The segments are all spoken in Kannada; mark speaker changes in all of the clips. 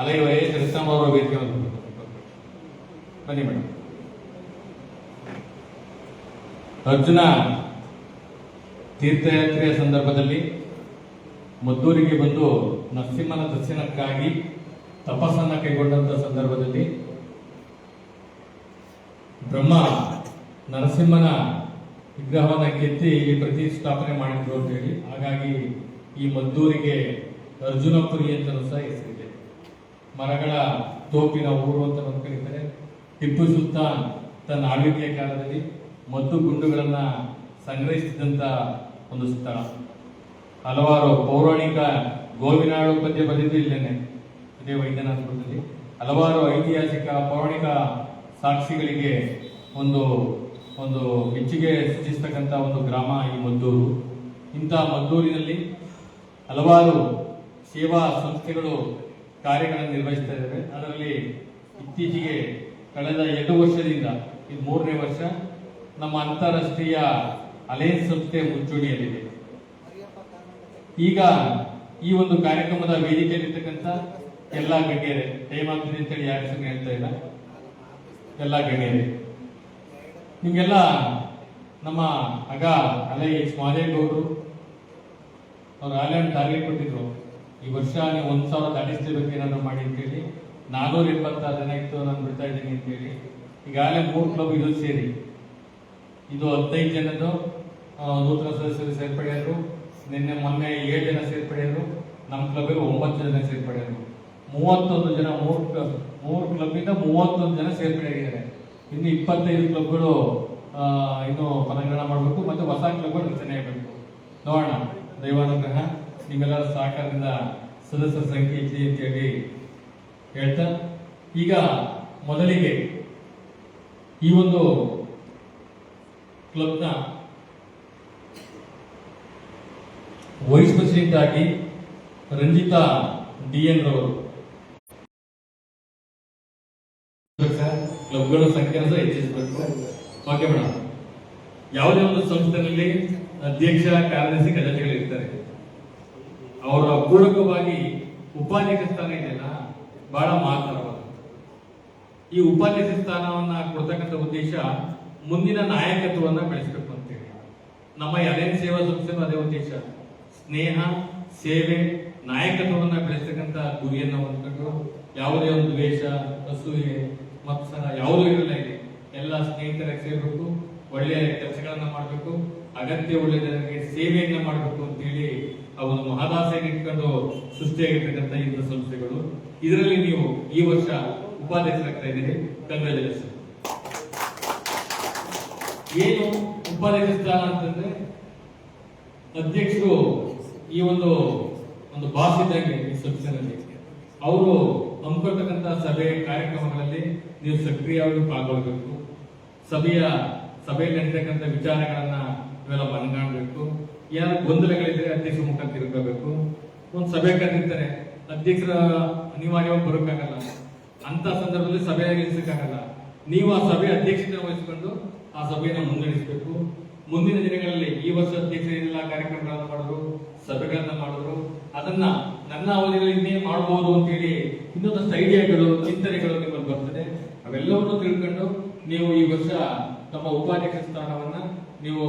Speaker 1: ಅಲೈ ಕೃಷ್ಣಮ್ಮ ಅವರ ವೇದಿಕೆ ಬನ್ನಿ ಮೇಡಮ್. ಅರ್ಜುನ ತೀರ್ಥಯಾತ್ರೆಯ ಸಂದರ್ಭದಲ್ಲಿ ಮದ್ದೂರಿಗೆ ಬಂದು ನರಸಿಂಹನ ದರ್ಶನಕ್ಕಾಗಿ ತಪಸ್ಸನ್ನ ಕೈಗೊಂಡಂತ ಸಂದರ್ಭದಲ್ಲಿ ಬ್ರಹ್ಮ ನರಸಿಂಹನ ವಿಗ್ರಹವನ್ನ ಕೆತ್ತಿ ಇಲ್ಲಿ ಪ್ರತಿಷ್ಠಾಪನೆ ಮಾಡಿದ್ರು ಅಂತ ಹೇಳಿ, ಹಾಗಾಗಿ ಈ ಮದ್ದೂರಿಗೆ ಅರ್ಜುನಪುರಿ ಅಂತಲೂ ಸಹ ಹೆಸರಿದೆ. ಮರಗಳ ತೋಪಿನ ಊರು ಅಂತ ಕರೀತಾರೆ. ಟಿಪ್ಪು ಸುಲ್ತಾನ್ ತನ್ನ ಆಳ್ವಿಕೆಯ ಕಾಲದಲ್ಲಿ ಮದ್ದು ಗುಂಡುಗಳನ್ನ ಸಂಗ್ರಹಿಸಿದಂತ ಒಂದು ಸ್ಥಳ. ಹಲವಾರು ಪೌರಾಣಿಕ ಗೋವಿನಾಡು ಪದ್ಯ ಬರೆದಿದ್ದು ಇಲ್ಲೇನೆ, ಇದೇ ವೈದ್ಯನಾಥಪುರದಲ್ಲಿ. ಹಲವಾರು ಐತಿಹಾಸಿಕ ಪೌರಾಣಿಕ ಸಾಕ್ಷಿಗಳಿಗೆ ಒಂದು ಒಂದು ಮೆಚ್ಚುಗೆ ಸೂಚಿಸ್ತಕ್ಕಂಥ ಒಂದು ಗ್ರಾಮ ಈ ಮದ್ದೂರು. ಇಂಥ ಮದ್ದೂರಿನಲ್ಲಿ ಹಲವಾರು ಸೇವಾ ಸಂಸ್ಥೆಗಳು ಕಾರ್ಯಗಳನ್ನು ನಿರ್ವಹಿಸ್ತಾ ಇದ್ದಾರೆ. ಅದರಲ್ಲಿ ಇತ್ತೀಚೆಗೆ ಕಳೆದ 2 ವರ್ಷದಿಂದ, ಇದು 3ನೇ ವರ್ಷ, ನಮ್ಮ ಅಂತಾರಾಷ್ಟ್ರೀಯ ಅಲಯನ್ಸ್ ಸಂಸ್ಥೆ ಮುಂಚೂಣಿಯಲ್ಲಿದೆ. ಈಗ ಈ ಒಂದು ಕಾರ್ಯಕ್ರಮದ ವೇದಿಕೆಯಲ್ಲಿರ್ತಕ್ಕಂಥ ಎಲ್ಲ ಗಣ್ಯರೇ, ಟೈಮ್ ಆಗ್ತದೆ ಅಂತೇಳಿ ಯಾರು ಹೆಸರು ಹೇಳ್ತಾ ಇಲ್ಲ, ಎಲ್ಲ ಗಣ್ಯರೇ, ನಿಮ್ಗೆಲ್ಲ ನಮ್ಮ ಅಲೈ ಮಾದೇಗೌಡರು ಅವ್ರು ಆಲೇ ಟಾರ್ಗೆಟ್ ಕೊಟ್ಟಿದ್ರು, ಈ ವರ್ಷ ನೀವು 1,000 ದಾಟಿಸ್ಲೇಬೇಕು ಏನಾದ್ರು ಮಾಡಿ ಅಂತೇಳಿ. 476 ಜನ ಇತ್ತು, ನಾನು ಬಿಡ್ತಾ ಇದ್ದೀನಿ ಅಂತೇಳಿ. ಈಗಾಗಲೇ 3 ಕ್ಲಬ್ ಇದು ಸೇರಿ ಇದು 15 ಜನದ್ದು ನೂತನ ಸದಸ್ಯರು ಸೇರ್ಪಡೆಯಾದರು. ಮೊನ್ನೆ 7 ಜನ ಸೇರ್ಪಡೆಯಾದರು. ನಮ್ಮ ಕ್ಲಬ್ಗೆ 9 ಜನ ಸೇರ್ಪಡೆಯಾದರು. 31 ಜನ 3 ಕ್ಲಬ್ನಿಂದ 31 ಜನ ಸೇರ್ಪಡೆಯಾಗಿದ್ದಾರೆ. ಇನ್ನು 25 ಕ್ಲಬ್ಗಳು ಇನ್ನು ಪದಗ್ರಹಣ ಮಾಡಬೇಕು, ಮತ್ತೆ ಹೊಸ ಕ್ಲಬ್ಗಳು ರಚನೆ ಆಗಬೇಕು. ನೋಡೋಣ, ದೈವಾನುಗ್ರಹ ನಿಮ್ಮೆಲ್ಲರ ಸಹಕಾರದಿಂದ ಸದಸ್ಯರ ಸಂಖ್ಯೆ ಹೆಚ್ಚಿದೆ ಅಂತ ಹೇಳಿ ಹೇಳ್ತಾ, ಈಗ ಮೊದಲಿಗೆ ಈ ಒಂದು ಕ್ಲಬ್ನ ವೈಸ್ ಪ್ರೆಸಿಡೆಂಟ್ ಆಗಿ ರಂಜಿತಾ DN ರವರು, ಕ್ಲಬ್ಗಳ ಸಂಖ್ಯೆ ಹೆಚ್ಚಿಸಬೇಕು. Okay madam. ಯಾವುದೇ ಒಂದು ಸಂಸ್ಥೆಯಲ್ಲಿ ಅಧ್ಯಕ್ಷ, ಕಾರ್ಯದರ್ಶಿ, ಖಜಾಂಚಿಗಳು ಇರ್ತಾರೆ. ಅವರ ಪೂರಕವಾಗಿ ಉಪಾಧ್ಯಕ್ಷ ಸ್ಥಾನ ಇದೆಯಲ್ಲ, ಬಹಳ ಮಹತ್ತರವಾದ. ಈ ಉಪಾಧ್ಯಕ್ಷ ಸ್ಥಾನವನ್ನ ಕೊಡ್ತಕ್ಕಂಥ ಉದ್ದೇಶ ಮುಂದಿನ ನಾಯಕತ್ವವನ್ನ ಬೆಳೆಸಬೇಕು ಅಂತೇಳಿ. ನಮ್ಮ ಅಲಯನ್ಸ್ ಸೇವಾ ಸಂಸ್ಥೆ ಅದೇ ಉದ್ದೇಶ. ಸ್ನೇಹ, ಸೇವೆ, ನಾಯಕತ್ವವನ್ನ ಬೆಳೆಸತಕ್ಕಂಥ ಗುರಿಯನ್ನ ಹೊಂದ್ಕೊಂಡು ಯಾವುದೇ ಒಂದು ದ್ವೇಷ, ಅಸೂಯೆ, ಮತ್ಸರ ಯಾವುದೂ ಇರಲ್ಲ. ಇದೆ ಎಲ್ಲ ಸ್ನೇಹಿತರಾಗಿ ಸೇರ್ಬೇಕು, ಒಳ್ಳೆಯ ಕೆಲಸಗಳನ್ನ ಮಾಡಬೇಕು, ಅಗತ್ಯ ಒಳ್ಳೆಯ ಜನರಿಗೆ ಸೇವೆಯನ್ನ ಮಾಡಬೇಕು ಅಂತೇಳಿ ಆ ಒಂದು ಮಹದಾಸೆಯನ್ನು ಇಟ್ಕೊಂಡು ಸೃಷ್ಟಿಯಾಗಿರ್ತಕ್ಕಂಥ ಇಂಥ ಸಂಸ್ಥೆಗಳು. ಇದರಲ್ಲಿ ನೀವು ಈ ವರ್ಷ ಉಪಾಧ್ಯಕ್ಷರಾಗ್ತಾ ಇದ್ದೀರಿ. ಕಂಗ್ರಾಚುಲೇಷನ್. ಏನು ಉಪಾಧ್ಯಕ್ಷ ಸ್ಥಾನ ಅಂತಂದ್ರೆ, ಅಧ್ಯಕ್ಷರು ಈ ಒಂದು ಬಾಸ್ ಇದ್ದಂಗೆ ಈ ಸಂಸ್ಥೆಯಲ್ಲಿ. ಅವರು ಹಮ್ಮಿಕೊಳ್ತಕ್ಕಂಥ ಸಭೆ ಕಾರ್ಯಕ್ರಮಗಳಲ್ಲಿ ನೀವು ಸಕ್ರಿಯವಾಗಿ ಪಾಲ್ಗೊಳ್ಬೇಕು. ಸಭೆಯಲ್ಲಿ ನಡೀತಕ್ಕಂಥ ವಿಚಾರಗಳನ್ನ ಇವೆಲ್ಲ ಮನಗಾಣಬೇಕು. ಏನಾದ್ರು ಗೊಂದಲಗಳಿದ್ರೆ ಅಧ್ಯಕ್ಷರ ಮುಖ ತಿರುಗಬೇಕು. ಒಂದು ಸಭೆ ಕರೆದಿರ್ತಾರೆ, ಅಧ್ಯಕ್ಷರ ಅನಿವಾರ್ಯವಾಗಿ ಬರೋಕ್ಕಾಗಲ್ಲ. ಅಂತ ಸಂದರ್ಭದಲ್ಲಿ ಸಭೆ ನಿಲ್ಲಿಸಕ್ಕಾಗಲ್ಲ. ನೀವು ಆ ಸಭೆ ಅಧ್ಯಕ್ಷತೆ ವಹಿಸಿಕೊಂಡು ಆ ಸಭೆಯನ್ನು ಮುನ್ನಡೆಸಬೇಕು. ಮುಂದಿನ ದಿನಗಳಲ್ಲಿ ಈ ವರ್ಷ ಅಧ್ಯಕ್ಷರೆಲ್ಲ ಕಾರ್ಯಕ್ರಮಗಳನ್ನು ಮಾಡಿದ್ರು, ಸಭೆಗಳನ್ನ ಮಾಡಿದ್ರು, ಅದನ್ನ ನನ್ನ ಅವಧಿಗಳಲ್ಲಿ ಮಾಡಬಹುದು ಅಂತೇಳಿ ಇನ್ನೊಂದಷ್ಟು ಐಡಿಯಾಗಳು, ಚಿಂತನೆಗಳು ನಿಮ್ಮಲ್ಲಿ ಬರ್ತದೆ. ಅವೆಲ್ಲವನ್ನೂ ತಿಳ್ಕೊಂಡು ನೀವು ಈ ವರ್ಷ ತಮ್ಮ ಉಪಾಧ್ಯಕ್ಷ ಸ್ಥಾನವನ್ನ ನೀವು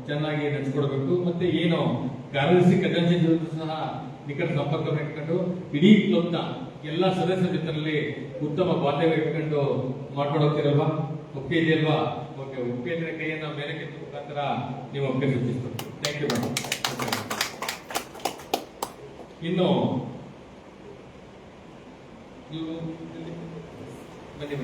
Speaker 1: ಚೆನ್ನಾಗಿ ನಡೆಸಿಕೊಡ್ಬೇಕು. ಮತ್ತೆ ಏನು ಕಾರ್ಯದರ್ಶಿ, ಖಜಾಂಚಿ ಸಹ ನಿಕಟ ಸಂಪರ್ಕ ಇಟ್ಕೊಂಡು ಇಡೀ ಕ್ಲಬ್ನ ಎಲ್ಲ ಸದಸ್ಯರ ಜೊತೆಯಲ್ಲಿ ಉತ್ತಮ ಬಾಂಧವ್ಯ ಇಟ್ಕೊಂಡು ಮಾಡ್ಕೊಂಡು ಹೋಗ್ತಿರಲ್ವಾ? ಒಪ್ಪಿಗೆ ಇದೆಯಲ್ವಾ? ಓಕೆ, ಒಪ್ಪಿಗೆ ಇದ್ರೆ ಕೈಯನ್ನ ಮೇಲೆ ಕೆತ್ತ ಮುಖಾಂತರ ನೀವು ಒಪ್ಪಿಗೆ ಸೂಚಿಸ್ಬೇಕು. Thank you madam. ಇನ್ನು ನೀವು ಬನ್ನಿ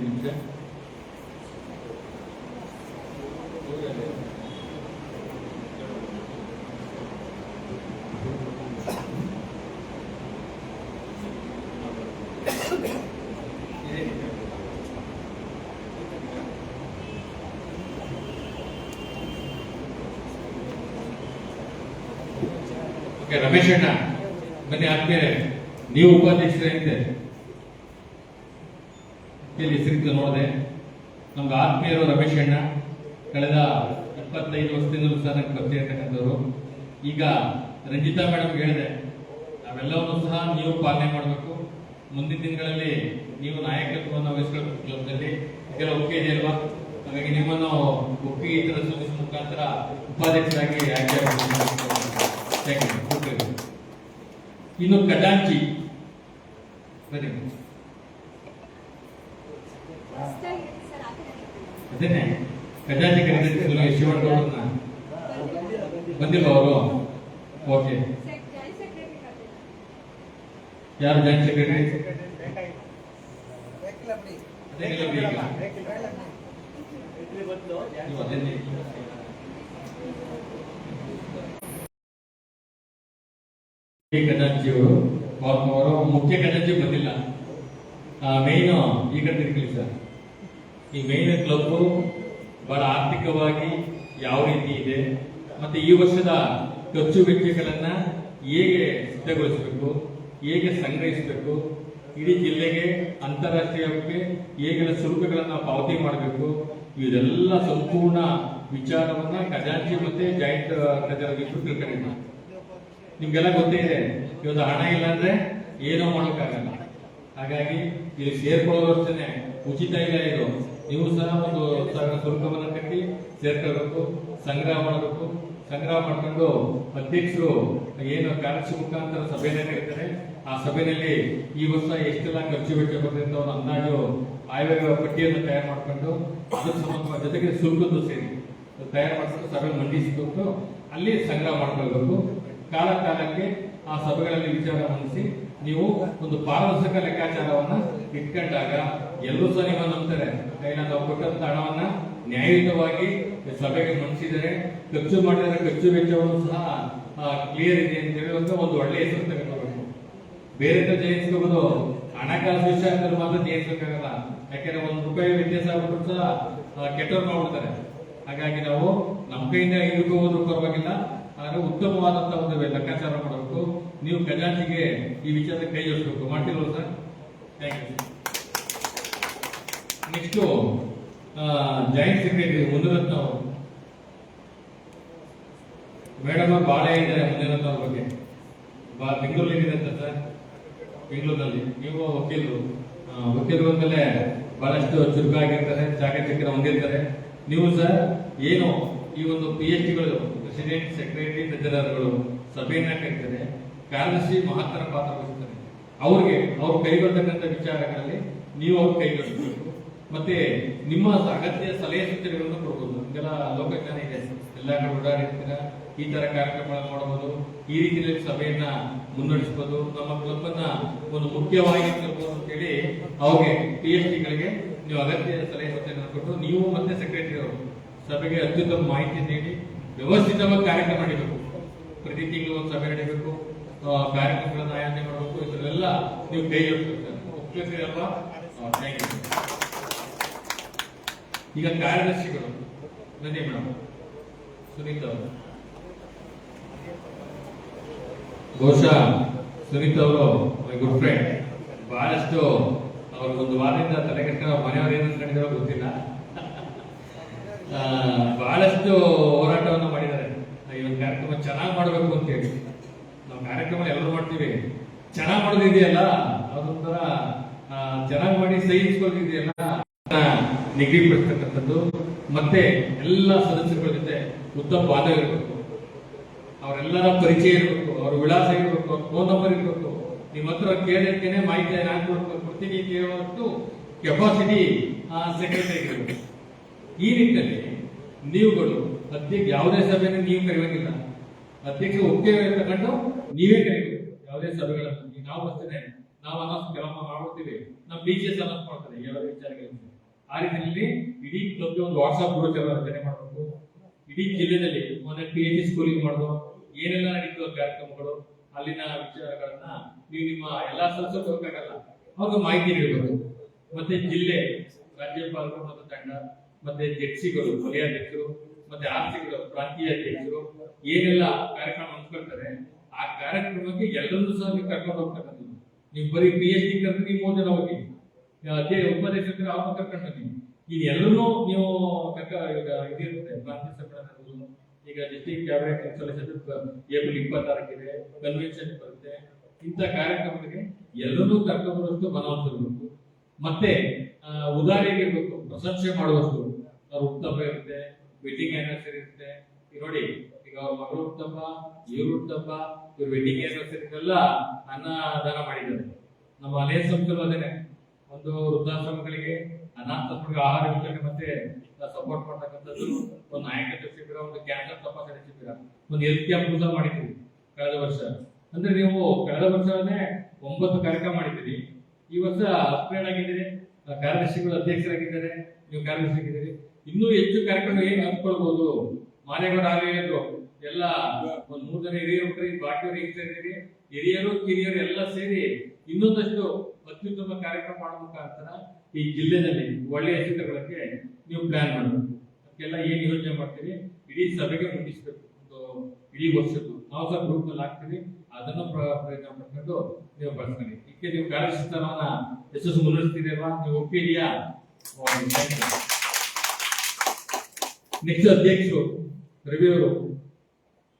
Speaker 1: ರಮೇಶ್ ಅಣ್ಣ ಬನ್ನಿ. ಆದ್ಮೇಲೆ ನೀವು ಉಪಾಧ್ಯಕ್ಷರಂತೆ ಹೆಸರಿದ್ದು ನೋಡಿದೆ. ನಮ್ಗೆ ಆತ್ಮೀಯರು ರಮೇಶ್ ಅಣ್ಣ ಕಳೆದ 25 ವರ್ಷದಿಂದಲೂ ಸಹ ನಂಗೆ ಪರಿಚಯ ಇರ್ತಕ್ಕಂಥವ್ರು. ಈಗ ರಂಜಿತಾ ಮೇಡಮ್ ಹೇಳಿದೆ, ನಾವೆಲ್ಲವನ್ನೂ ಸಹ ನೀವು ಪಾಲನೆ ಮಾಡಬೇಕು. ಮುಂದಿನ ದಿನಗಳಲ್ಲಿ ನೀವು ನಾಯಕತ್ವವನ್ನು ವಹಿಸ್ಕೊಳ್ಳೋ ಕ್ಲಬ್ನಲ್ಲಿ ಇದೆಲ್ಲ ಒಪ್ಪಿಗೆ ಇದೆ ಅಲ್ವಾ? ಹಾಗಾಗಿ ನಿಮ್ಮನ್ನು ಒಪ್ಪಿಗೆ ಈ ಥರ ಸೂಚಿಸುವ ಮುಖಾಂತರ ಉಪಾಧ್ಯಕ್ಷರಾಗಿ ಆಯ್ಕೆ ಇನ್ನು ಖಜಾಂಚಿ ಬನ್ನಿ. ಅದೇನೆ ಖಜಾಂಚಿ ಕರೀತಾರೆ ಶಿವಣ್ಣಗೌಡರನ್ನ. ಬಂದಿಲ್ಲ ಅವರು? ಓಕೆ, ಯಾರು ಜಾಯಿಂಟ್ ಸೆಕ್ರೆಟರಿ? ಖಜಾಂಚಿಯವರು ಅವರು ಮುಖ್ಯ ಖಜಾಂಚಿ ಬಂದಿಲ್ಲ. ಮೇಯ್ನು ಈಗ ತಿಳ್ಕೊಳ್ಳಿ ಸರ್, ಈ ಮೇಯ್ನ್ ಕ್ಲಬ್ ಬಹಳ ಆರ್ಥಿಕವಾಗಿ ಯಾವ ರೀತಿ ಇದೆ ಮತ್ತೆ ಈ ವರ್ಷದ ಖರ್ಚು ವೆಚ್ಚಗಳನ್ನ ಹೇಗೆ ಸಿದ್ಧಗೊಳಿಸಬೇಕು, ಹೇಗೆ ಸಂಗ್ರಹಿಸಬೇಕು, ಇಡೀ ಜಿಲ್ಲೆಗೆ ಅಂತಾರಾಷ್ಟ್ರೀಯಕ್ಕೆ ಹೇಗೆಲ್ಲ ಶುಲ್ಕಗಳನ್ನ ಪಾವತಿ ಮಾಡಬೇಕು, ಇದೆಲ್ಲ ಸಂಪೂರ್ಣ ವಿಚಾರವನ್ನ ಖಜಾಂಚಿ ಮತ್ತೆ ಜಾಯಿಂಟ್ ಟ್ರೆಜರರ್ ಇಬ್ರು ತಿಳ್ಕೊಂಡಿದ್ದ. ನಿಮ್ಗೆಲ್ಲ ಗೊತ್ತೇ ಇದೆ, ಇವತ್ತು ಹಣ ಇಲ್ಲ ಅಂದ್ರೆ ಏನೋ ಮಾಡೋಕ್ಕಾಗಲ್ಲ. ಹಾಗಾಗಿ ಇಲ್ಲಿ ಸೇರ್ಕೊಳ್ಳೋದಷ್ಟೇ ಉಚಿತ ಇಲ್ಲ ಇದು. ನೀವು ಸಹ ಒಂದು ಶುಲ್ಕವನ್ನ ಕಟ್ಟಿ ಸೇರ್ಕೋಬೇಕು, ಸಂಗ್ರಹ ಮಾಡಬೇಕು. ಸಂಗ್ರಹ ಮಾಡ್ಕೊಂಡು ಅಧ್ಯಕ್ಷರು ಏನು ಕಾರ್ಯದರ್ಶಿ ಮುಖಾಂತರ ಸಭೆಯನ್ನು ಕರೀತಾರೆ. ಆ ಸಭೆಯಲ್ಲಿ ಈ ವರ್ಷ ಎಷ್ಟೆಲ್ಲ ಖರ್ಚು ವೆಚ್ಚ ಬರ್ತದೆ ಅಂತ ಒಂದು ಅಂದಾಜು ಆಯವ್ಯಯ ಪಟ್ಟಿಯನ್ನು ತಯಾರು ಮಾಡ್ಕೊಂಡು ಅದ್ರ ಸಂಬಂಧ ಜೊತೆಗೆ ಶುಲ್ಕದ್ದು ಸೇರಿ ತಯಾರು ಮಾಡ್ಕೊಂಡು ಸಭೆ ಮಂಡಿಸಿಕೊಂಡು ಅಲ್ಲಿ ಸಂಗ್ರಹ ಮಾಡ್ಕೊಳ್ಬೇಕು. ಕಾಲ ಕಾಲಕ್ಕೆ ಆ ಸಭೆಗಳಲ್ಲಿ ವಿಚಾರ ಮಂಡಿಸಿ ನೀವು ಒಂದು ಪಾರದರ್ಶಕ ಲೆಕ್ಕಾಚಾರವನ್ನ ಇಟ್ಕೊಂಡಾಗ ಎಲ್ಲರೂ ಸಹ ನಿಮ್ಮ ನಂಬ್ತಾರೆ. ನಾವು ಕೊಟ್ಟಂತ ಹಣವನ್ನ ನ್ಯಾಯಯುತವಾಗಿ ಸಭೆಗೆ ಮಂಡಿಸಿದರೆ, ಖರ್ಚು ಮಾಡಿದರೆ ಖರ್ಚು ವೆಚ್ಚವನ್ನು ಸಹ ಕ್ಲಿಯರ್ ಇದೆ ಅಂತ ಹೇಳುವಂತ ಒಂದು ಒಳ್ಳೆಯ ಹೆಸರು ತಗೊಂಡ್ಬರ್ಬೇಕು. ಬೇರೆ ತರ ಜಯಿಸ್ಕೋಬಹುದು, ಹಣಕಾಸು ವಿಷಯ ಮಾತ್ರ ಜಯಿಸಬೇಕಾಗಲ್ಲ. ಯಾಕೆಂದ್ರೆ ₹1 ವ್ಯತ್ಯಾಸ ಆಗ್ಬಿಟ್ಟು ಸಹ ಕೆಟ್ಟವ್ರು ಮಾಡ್ಬಿಡ್ತಾರೆ. ಹಾಗಾಗಿ ನಾವು ನಮ್ಮ ಕೈಯಿಂದ ಇದಕ್ಕೂ ಹೋದ್ರೂ ಪರವಾಗಿಲ್ಲ, ಆದ್ರೆ ಉತ್ತಮವಾದಂತಹ ಒಂದು ಲೆಕ್ಕಾಚಾರ ಮಾಡಬೇಕು. ನೀವು ಖಜಾಂಚಿಗೆ ಈ ವಿಚಾರದ ಕೈ ಜೋಡಿಸಬೇಕು. ಮಾಡ್ತಿರೋ sir? Thank you. Next joint secretary Munirathna ಅವರು. ಮೇಡಮ್ ಅವ್ರು ಬಹಳ ಇದ್ದಾರೆ ಮುನಿರತ್ನ ಅವ್ರ ಬಗ್ಗೆ. ಬೆಂಗಳೂರಲ್ಲಿ ಇದೆ ಸರ್, ಬೆಂಗಳೂರಿನಲ್ಲಿ. ನೀವು ವಕೀಲರು ಅಂದಮೇಲೆ ಬಹಳಷ್ಟು ಚುರುಕಾಗಿರ್ತಾರೆ, ಚಾಕಚಕ್ಯ ಹೊಂದಿರ್ತಾರೆ. ನೀವು ಸರ್ ಏನು ಈ ಒಂದು PhDಗಳು ಪ್ರೆಸಿಡೆಂಟ್, ಸೆಕ್ರೆಟರಿ, ಟ್ರೆಜರರ್ಗಳು ಸಭೆಯನ್ನ ಕರೀತಾರೆ, ಕಾರ್ಯದರ್ಶಿ ಮಹತ್ತರ ಪಾತ್ರ ವಹಿಸ್ತಾರೆ. ಅವ್ರು ಕೈಗೊಳ್ತಕ್ಕಂಥ ವಿಚಾರಗಳಲ್ಲಿ ನೀವು ಅವ್ರು ಕೈಗೊಳ್ಳಬೇಕು. ಮತ್ತೆ ನಿಮ್ಮ ಅಗತ್ಯ ಸಲಹೆ ಸೂಚನೆಗಳನ್ನು ಕೊಡ್ಬೋದು. ನಿಮಗೆಲ್ಲ ಲೋಕಜ್ಞಾನ ಇದೆ, ಎಲ್ಲ ಕಡೆ ಓಡಾಡಿರ್ತೀರ, ಈ ತರ ಕಾರ್ಯಕ್ರಮಗಳನ್ನು ಮಾಡಬಹುದು, ಈ ರೀತಿಯಲ್ಲಿ ಸಭೆಯನ್ನ ಮುನ್ನಡೆಸಬಹುದು, ನಮ್ಮ ಕ್ಲಬ್ ಅನ್ನ ಒಂದು ಮುಖ್ಯವಾಗಿ ತರಬಹುದು ಅಂತ ಹೇಳಿ ಅವ್ರಿಗೆ PhDಗಳಿಗೆ ನೀವು ಅಗತ್ಯ ಸಲಹೆ ಸೂಚನೆಗಳನ್ನು ಕೊಟ್ಟು ನೀವು ಮತ್ತೆ ಸೆಕ್ರೆಟರಿ ಅವರು ಸಭೆಗೆ ಅತ್ಯುತ್ತಮ ಮಾಹಿತಿ ನೀಡಿ ವ್ಯವಸ್ಥಿತವಾಗಿ ಕಾರ್ಯಕ್ರಮ ನಡೀಬೇಕು. ಪ್ರತಿ ತಿಂಗಳು ಒಂದು ಸಭೆ ನಡೀಬೇಕು, ಕಾರ್ಯಕ್ರಮಗಳನ್ನು ಆಯೋಜನೆ ಮಾಡಬೇಕು. ಇದನ್ನೆಲ್ಲ ನೀವು ಕೈ ಜೋಡಿಸ್ಬೇಕು. Thank you. ಈಗ ಕಾರ್ಯದರ್ಶಿಗಳು ಬನ್ನಿ ಮೇಡಮ್. ಸುನೀತಾ ಅವರು, ಬಹುಶಃ ಸುನೀತಾ ಅವರು ಗುಡ್ ಫ್ರೆಂಡ್. ಬಹಳಷ್ಟು ಅವ್ರಿಗೊಂದು ವಾರದಿಂದ ತಲೆ ಕೆಟ್ಟ ಮನೆಯವರು ಏನು ಕಂಡಿರೋ ಗೊತ್ತಿಲ್ಲ. ಬಹಳಷ್ಟು ಹೋರಾಟವನ್ನು ಮಾಡಿದ್ದಾರೆ. ಈ ಒಂದು ಕಾರ್ಯಕ್ರಮ ಚೆನ್ನಾಗಿ ಮಾಡಬೇಕು ಅಂತ ಹೇಳಿ. ನಾವು ಕಾರ್ಯಕ್ರಮ ಎಲ್ಲರೂ ಮಾಡ್ತೀವಿ, ಚೆನ್ನಾಗಿ ಮಾಡೋದಿದೆಯಲ್ಲ ಅದೊಂಥರ ಚೆನ್ನಾಗಿ ಮಾಡಿ ಸಹಿಸ್ಕೊಳ್ಳೋದಿದೆಯಲ್ಲ ನಿಗದಿಪಡಿಸ್ತಕ್ಕಂಥದ್ದು. ಮತ್ತೆ ಎಲ್ಲ ಸದಸ್ಯರುಗಳ ಜೊತೆ ಉತ್ತಮ ಬಾಂಧವ್ಯ ಇರಬೇಕು, ಅವರೆಲ್ಲರ ಪರಿಚಯ ಇರಬೇಕು, ಅವ್ರ ವಿಳಾಸ ಇರಬೇಕು, ಅವ್ರ ಫೋನ್ ನಂಬರ್ ಇರಬೇಕು. ನಿಮ್ಮ ಹತ್ರ ಕೇಳೋದಕ್ಕೆ ಮಾಹಿತಿ ಕೊಡ್ತೀನಿ ಅಂತ ಹೇಳುವಷ್ಟು ಕೆಪಾಸಿಟಿ ಸೆಕ್ರೆಟರಿ ಇರಬೇಕು. ಈ ನಿಟ್ಟಿನಲ್ಲಿ ನೀವುಗಳು ಅಧ್ಯಕ್ಷ ಯಾವುದೇ ಸಭೆಯನ್ನು ನೀವು ಕರೆಯುವಂಗಿಲ್ಲ, ಅಧ್ಯಕ್ಷ ಒಪ್ಪಿಗೆ ತಗೊಂಡು ನೀವೇ ಕರೀಬೇಕು ಯಾವುದೇ ಸಭೆಗಳನ್ನು. ನಾವು ಅಷ್ಟೇ, ನಾವು ಅನೌನ್ಸ್ ಕೆಲಸ ಮಾಡ್ಬಿಡ್ತೀವಿ, ನಮ್ಮ BCS ಅನೌನ್ಸ್ ಮಾಡ್ತಾರೆ ಯಾವ ವಿಚಾರಗಳಿಗೆ. ಆ ರೀತಿಯಲ್ಲಿ ಇಡೀ ಕ್ಲಬ್ಗೆ ಒಂದು ವಾಟ್ಸ್ಆಪ್ ಗ್ರೂಪ್ ರಚನೆ ಮಾಡಬೇಕು. ಇಡೀ ಜಿಲ್ಲೆಯಲ್ಲಿ ಮೊನ್ನೆ PhD ಸ್ಕೂಲಿಂಗ್ ಮಾಡೋದು, ಏನೆಲ್ಲ ನಡೀತೋ ಕಾರ್ಯಕ್ರಮಗಳು, ಅಲ್ಲಿನ ವಿಚಾರಗಳನ್ನ ನೀವು ನಿಮ್ಮ ಎಲ್ಲಾ ಸದಸ್ಯರು ಹೋಗಕ್ಕಾಗಲ್ಲ, ಅವಾಗ ಮಾಹಿತಿ ನೀಡಬೇಕು. ಮತ್ತೆ ಜಿಲ್ಲೆ ರಾಜ್ಯಪಾಲರು ಮತ್ತು ತಂಡ, ಮತ್ತೆ ಜಡ್ಸಿಗಳು, ವಲಯಾಧ್ಯಕ್ಷರು, ಮತ್ತೆ ಆರ್ಸಿಗಳು, ಪ್ರಾಂತೀಯ ಅಧ್ಯಕ್ಷರು ಏನೆಲ್ಲ ಕಾರ್ಯಕ್ರಮ ಹಮ್ಮಿಕೊಳ್ತಾರೆ ಆ ಕಾರ್ಯಕ್ರಮಕ್ಕೆ ಎಲ್ಲರನ್ನೂ ಸಹ ನೀವು ಕರ್ಕೊಂಡು ಹೋಗ್ತಕ್ಕಂಥದ್ದು. ನೀವು ಬರೀ PhD ಕರೆದು ನೀವು 3 ಜನ ಹೋಗಿ, ಉಪದೇಶಕರು ಅವ್ರನ್ನ ಕರ್ಕೊಂಡು ಹೋಗಿ, ಇದೆಲ್ಲರೂ ನೀವು ಇದಿರುತ್ತೆ. ಪ್ರಾಂತೀಯ ಸಭೆ ಈಗ district cabinet installation April 26 convention ಬರುತ್ತೆ. ಇಂಥ ಕಾರ್ಯಕ್ರಮಗಳಿಗೆ ಎಲ್ಲರೂ ಕರ್ಕೊಂಡ್ಬರುವಷ್ಟು ಬಲವಂತಿರ್ಬೇಕು. ಮತ್ತೆ ಉದಾಹರಣೆಗೆ ಇರ್ಬೇಕು, ಪ್ರಶಂಸೆ ಮಾಡುವಷ್ಟು. ಅವ್ರ ಹುಟ್ಟುಹಬ್ಬ ಇರುತ್ತೆ, ವೆಡ್ಡಿಂಗ್ ಆನಿವರ್ಸರಿ ಇರುತ್ತೆ. ಈಗ ನೋಡಿ, ಈಗ ಅವ್ರ ಮಗಳು ಹುಟ್ಟುಹಬ್ಬ, ಇವ್ರ ಹುಟ್ಟುಹಬ್ಬ, ಇವ್ರ ವೆಡ್ಡಿಂಗ್ ಆನಿವರ್ಸರಿಗೆಲ್ಲ ಅನ್ನದಾನ ಮಾಡಿದ್ದಾರೆ. ನಮ್ಮ ಅಲಯ ಸಂಸ್ಥೆಗಳು ಅದೇನೆ, ಒಂದು ವೃದ್ಧಾಶ್ರಮಗಳಿಗೆ, ಅನಾಥಾಶ್ರಮಗಳಿಗೆ ಆಹಾರ ವಿತರಣೆ ಮತ್ತೆ ಸಪೋರ್ಟ್ ಮಾಡ್ತಕ್ಕಂಥದ್ದು, ಒಂದು ನಾಯಕತ್ವ ಶಿಬಿರ, ಒಂದು ಕ್ಯಾನ್ಸರ್ ತಪಾಸಣೆ ಶಿಬಿರ, ಒಂದು ಹೆಲ್ತ್ ಕ್ಯಾಂಪ್ ಕೂಡ ಮಾಡಿದ್ದೀವಿ ಕಳೆದ ವರ್ಷ. ಅಂದ್ರೆ ನೀವು ಕಳೆದ ವರ್ಷವನ್ನೇ 9 ಕಾರ್ಯಕ್ರಮ ಮಾಡಿದ್ದೀರಿ. ಈ ವರ್ಷ ಅಪ್ಗ್ರೇಡ್ ಆಗಿದ್ದೀರಿ, ಕಾರ್ಯದರ್ಶಿಗಳು ಅಧ್ಯಕ್ಷರಾಗಿದ್ದಾರೆ, ನೀವು ಕಾರ್ಯದರ್ಶಿಯಾಗಿದ್ದೀರಿ. ಇನ್ನೂ ಹೆಚ್ಚು ಕಾರ್ಯಕ್ರಮ ಹೇಗೆ ಹಮ್ಮಿಕೊಳ್ಬಹುದು. ಮಾನೆಗೌಡ ಆಗಲಿ ಹೇಳಿದ್ರು, ಎಲ್ಲ ಒಂದು 3 ಜನ ಹಿರಿಯರು ಬಾಕಿಯವರು ಈಗ ಸೇರಿದ್ದೀರಿ, ಹಿರಿಯರು ಕಿರಿಯರು ಎಲ್ಲ ಸೇರಿ ಇನ್ನೊಂದಷ್ಟು ಅತ್ಯುತ್ತಮ ಕಾರ್ಯಕ್ರಮ ಮಾಡುವ ಮುಖಾಂತರ ಈ ಜಿಲ್ಲೆಯಲ್ಲಿ ಒಳ್ಳೆಯ ಹೆಸರು ತಗೊಳ್ಳಕ್ಕೆ ನೀವು ಪ್ಲಾನ್ ಮಾಡಬೇಕು. ಅದಕ್ಕೆಲ್ಲ ಏನ್ ಯೋಚನೆ ಮಾಡ್ತೀರಿ ಇಡೀ ಸಭೆಗೆ ಮುಗಿಸ್ಬೇಕು. ಒಂದು ಇಡೀ ವರ್ಷದ್ದು ನಾವು ಸಹ ಗ್ರೂಪ್ ನಲ್ಲಿ ಹಾಕ್ತೀವಿ, ಅದನ್ನು ಪ್ರಯತ್ನ ಪಡ್ಕೊಂಡು ನೀವು ಬಳಸ್ಕೊಳ್ಳಿ. ಇದಕ್ಕೆ ನೀವು ಕಾರ್ಯಶಿಸ್ತನವನ್ನ ಯಶಸ್ಸು ಮುನ್ನಡೆಸ್ತೀರಿ ಅಲ್ವಾ? ನೀವು ಒಪ್ಪಿದೆಯಾ? ನೆಕ್ಸ್ಟ್ ಅಧ್ಯಕ್ಷರು ರವಿ ಅವರು.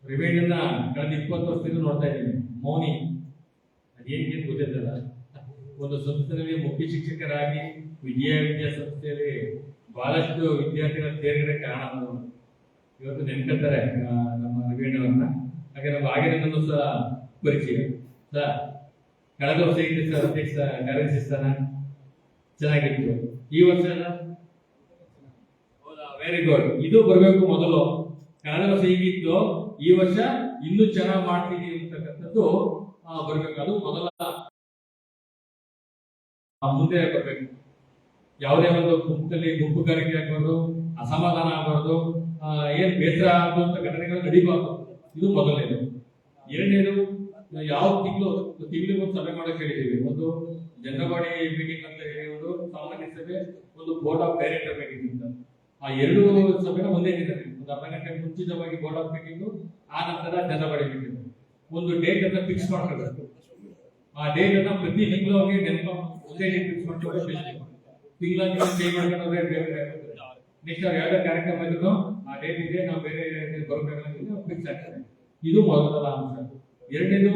Speaker 1: ರವಿಯನ್ನ ಕಳೆದ 20 ವರ್ಷದಿಂದ ನೋಡ್ತಾ ಇದ್ದೀನಿ. ಮೌನಿ, ಅದೇನಿಗೆ ಗೊತ್ತಿದ್ದಲ್ಲ, ಒಂದು ಸಂಸ್ಥೆಯಲ್ಲಿ ಮುಖ್ಯ ಶಿಕ್ಷಕರಾಗಿ ವಿದ್ಯಾಸಂಸ್ಥೆಯಲ್ಲಿ ಬಹಳಷ್ಟು ವಿದ್ಯಾರ್ಥಿಗಳ ಸೇರಿದರೆ ಕಾರಣ ಇವತ್ತು ನೆನ್ಕೊಳ್ತಾರೆ ನಮ್ಮ ರವಿಯಣ್ಣವ್ರನ್ನ. ಹಾಗೆ ನಮ್ಮ ಆಗಿನ ಸಹ ಪರಿಚಯ ಸರ್. ಕಳೆದ ವರ್ಷ ಇತ್ತು ಸರ್ ಅಧ್ಯಕ್ಷ ಕಾರ್ಯದರ್ಶಿ ಸ್ಥಾನ, ಚೆನ್ನಾಗಿತ್ತು. ಈ ವರ್ಷ ವೆರಿ ಗುಡ್. ಇದು ಬರಬೇಕು ಮೊದಲು. ಕಳೆದ ವರ್ಷ ಹೀಗಿತ್ತು, ಈ ವರ್ಷ ಇನ್ನೂ ಚೆನ್ನಾಗಿ ಮಾಡ್ತೀವಿ ಅಂತಕ್ಕಂಥದ್ದು ಬರ್ಬೇಕು. ಅದು ಮೊದಲ ಮುಂದೆ ಬರ್ಬೇಕು. ಯಾವುದೇ ಒಂದು ಗುಂಪುಗಾರಿಕೆ ಆಗಬಾರ್ದು, ಅಸಮಾಧಾನ ಆಗಬಾರ್ದು, ಏನ್ ಬೇಸರ ಆಗುವಂತ ಘಟನೆಗಳು ನಡೀಬಾರ್ದು. ಇದು ಮೊದಲನೇದು. ಎರಡನೇದು, ಯಾವ ತಿಂಗಳಿಗೊಂದು ಸಭೆ ಮಾಡಕ್ ಹೇಳಿದೀವಿ. ಒಂದು ಜನರಲ್ ಬಾಡಿ ಮೀಟಿಂಗ್ ಅಂತ ಹೇಳಿ, ಒಂದು ಸಾಮಾನ್ಯ ಸಭೆ, ಒಂದು ಬೋರ್ಡ್ ಆಫ್ ಡೈರೆಕ್ಟರ್ ಮೀಟಿಂಗ್ ಅಂತ. ಆ 2 ಸಭೆನ ಒಂದೇ ದಿನದಲ್ಲಿ, ಒಂದು ಅರ್ಧ ಗಂಟೆ ಮುಂಚಿತವಾಗಿ ಬೋರ್ಡ್ ಆಫ್ ಮೀಟಿಂಗ್, ಆ ನಂತರ ಜನರಲ್ ಬಾಡಿ ಮೀಟಿಂಗ್. ಒಂದು ಡೇಟ್ ಅನ್ನ ಫಿಕ್ಸ್ ಮಾಡ್ಕೊಳ್ಬೇಕು. ಆ ಡೇಟ್ ಅನ್ನ ಪ್ರತಿ ತಿಂಗಳು ಅವ್ರಿಗೆ ನೆನಪು ಒಂದೇ ಡೇಟ್ ಫಿಕ್ಸ್ ಮಾಡ್ಕೊಂಡು ತಿಂಗಳ ಚೇಂಜ್ ಮಾಡ್ಕೊಂಡ್ರೆ ಬೇರೆ ನೆಕ್ಸ್ಟ್ ಅವ್ರು ಯಾವ್ದು ಕಾರ್ಯಕ್ರಮ ಇದ್ರು ಆ ಡೇಟ್ ಇದೆ, ನಾವು ಬೇರೆ ಬರಬೇಕಾದ್ರೆ ಫಿಕ್ಸ್ ಆಗ್ತದೆ. ಇದು ಮೊದಲ ಅಂಶ. ಎರಡನೇದು,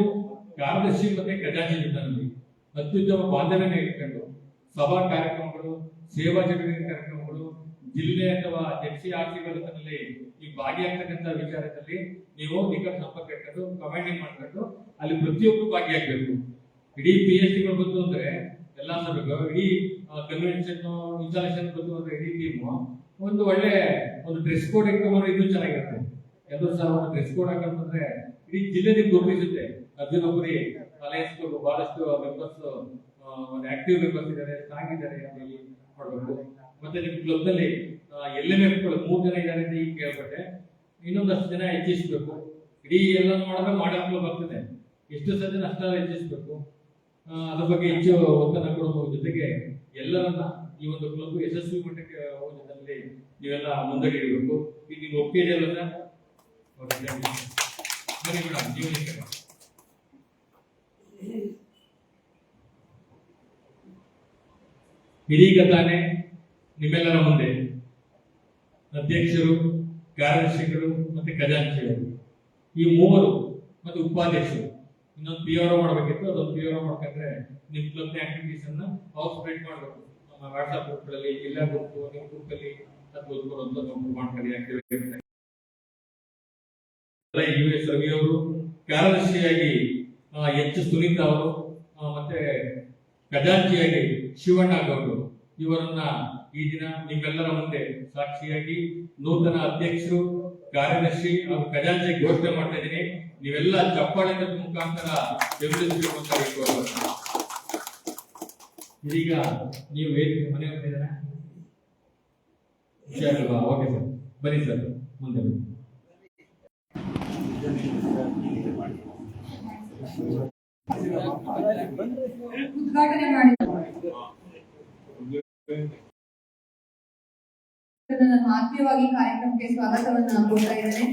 Speaker 1: ಕಾರ್ಯದರ್ಶಿ ಮತ್ತೆ ಖಜಾಂಚಿ ಜೊತೆಯಲ್ಲಿ ಅತ್ಯುತ್ತಮ ಬಾಂಧವ್ಯನ ಇಟ್ಕೊಂಡು ಸಭಾ ಕಾರ್ಯಕ್ರಮಗಳು, ಸೇವಾ ಚಟುವಟಿಕೆ ಕಾರ್ಯಕ್ರಮಗಳು, ಜಿಲ್ಲೆ ಅಥವಾ HCRC ಗಳಲ್ಲಿ ಈ ಭಾಗಿಯಾಗ್ತಕ್ಕಂಥ ವಿಚಾರದಲ್ಲಿ ನೀವು ನಿಕಟ ಸಂಪರ್ಕ ಇಟ್ಕೊಂಡು ಕಮಾಂಡಿಂಗ್ ಮಾಡ್ಕೊಂಡು ಅಲ್ಲಿ ಪ್ರತಿಯೊಬ್ಬರು ಭಾಗಿಯಾಗಬೇಕು. ಇಡೀ PhD ಗಳು ಬಂತು ಅಂದ್ರೆ ಎಲ್ಲ ಸಭೆಗಳು, ಇಡೀ ಕನ್ವೆನ್ಷನ್ ಇನ್ಸ್ಟಾಲೇಷನ್ ಬಂತು ಅಂದ್ರೆ ಇಡೀ ಟೀಮು ಒಂದು ಒಳ್ಳೆ ಒಂದು ಡ್ರೆಸ್ ಕೋಡ್ ಇಟ್ಕೊಂಡ್ರೆ ಇನ್ನೂ ಚೆನ್ನಾಗಿರುತ್ತೆ. ಎಲ್ಲರೂ ಸಹ ಒಂದು ಡ್ರೆಸ್ ಕೋಡ್ ಹಾಕೊಂಡ್ರೆ ಇಡೀ ಜಿಲ್ಲೆ ನಿಮ್ಗೆ ಗುರುತಿಸುತ್ತೆ. ಅರ್ಜುನಪುರಿ ಅಲಯನ್ಸ್ ಬಹಳಷ್ಟು ಮೆಂಬರ್ಸ್, ಒಂದು ಆಕ್ಟಿವ್ ಮೆಂಬರ್ಸ್ ಇದ್ದಾರೆ, ಸ್ಟ್ರಾಂಗ್ ಇದ್ದಾರೆ ಅಂತ ಹೇಳಿ ಮಾಡ್ಬೇಕು. ಮತ್ತೆ ನಿಮ್ ಕ್ಲಬ್ ನಲ್ಲಿ LMF 3 ಜನ ಇದ್ದಾರೆ ಅಂತ ಈಗ ಕೇಳ್ಪಟ್ಟೆ. ಇನ್ನೊಂದಷ್ಟು ಜನ ಹೆಚ್ಚಿಸಬೇಕು. ಇಡೀ ಎಲ್ಲ ಮಾಡಿದ್ರೆ ಮಾಡಲ್ ಕ್ಲಬ್ ಆಗ್ತದೆ. ಎಷ್ಟು ಸಜ್ಜನ ಅಷ್ಟೆಲ್ಲ ಹೆಚ್ಚಿಸಬೇಕು. ಅದ್ರ ಬಗ್ಗೆ ಹೆಚ್ಚು ಒತ್ತಡ ಕೊಡುವ ಜೊತೆಗೆ ಎಲ್ಲರನ್ನ ಈ ಒಂದು ಕ್ಲಬ್ ಯಶಸ್ವಿ ಮಟ್ಟಕ್ಕೆ ಹೋಗೋ ಜೊತೆಯಲ್ಲಿ ನೀವೆಲ್ಲ ಮುಂದಡಿ ಇಡಬೇಕು. ಈಗ ನೀವು ಒಪ್ಪಿಗೆ ಅಲ್ಲ ಸರ್? ಬನ್ನಿ ಮೇಡಮ್, ನೀವು ಇದೀಗ ತಾನೇ ನಿಮ್ಮೆಲ್ಲರ ಮುಂದೆ ಅಧ್ಯಕ್ಷರು, ಕಾರ್ಯದರ್ಶಿಗಳು ಮತ್ತೆ ಖಜಾಂಚಿಗಳು, ಈ 3 ಮತ್ತೆ ಉಪಾಧ್ಯಕ್ಷರು, ಇನ್ನೊಂದು PRO ಮಾಡಬೇಕಿತ್ತು. ಅದೊಂದು PRO ಮಾಡ್ಕೊಂಡ್ರೆ ನಿಮ್ ಕ್ಲಬ್ ಆಕ್ಟಿವಿಟೀಸ್ ಅನ್ನ ಸ್ಪ್ರೆಡ್ ಮಾಡಬೇಕು. ನಮ್ಮ ವಾಟ್ಸ್ಆಪ್ ಗ್ರೂಪ್ ಗಳಲ್ಲಿ, ಜಿಲ್ಲಾ ಗ್ರೂಪ್, ನಿಮ್ಮ ಗ್ರೂಪ್ ಅಲ್ಲಿ ಮಾಡ್ಕೊಳ್ಳಿ. US ರವಿ ಅವರು ಕಾರ್ಯದರ್ಶಿಯಾಗಿ H ಸುನೀತಾ ಅವರು, ಮತ್ತೆ ಖಜಾಂಚಿಯಾಗಿ ಶಿವಣ್ಣ ಗೌಡರು, ಇವರನ್ನ ಈ ದಿನ ನಿಮ್ಮೆಲ್ಲರ ಮುಂದೆ ಸಾಕ್ಷಿಯಾಗಿ ನೂತನ ಅಧ್ಯಕ್ಷರು, ಕಾರ್ಯದರ್ಶಿ ಹಾಗೂ ಖಜಾಂಚಿ ಘೋಷಣೆ ಮಾಡ್ತಾ ಇದ್ದೀನಿ. ನೀವೆಲ್ಲ ಚಪ್ಪಾಳೆ ಮುಖಾಂತರ ಬೆಂಬಲಿಸಬೇಕು ಅಂತ ಹೇಳ್ಕೊಂಡು ಇದೀಗ ನೀವು ಮನೆ ಬಂದಿದ್ದೀರಾ? ಓಕೆ ಸರ್, ಬನ್ನಿ ಸರ್, ಮುಂದೆ ಬನ್ನಿ.
Speaker 2: ಉದ್ಘಾಟನೆ ಮಾಡಿದ ನಾನು ಆತ್ಮೀಯವಾಗಿ ಕಾರ್ಯಕ್ರಮಕ್ಕೆ ಸ್ವಾಗತವನ್ನು ಕೋರ್ತಾ ಇದ್ದೇನೆ.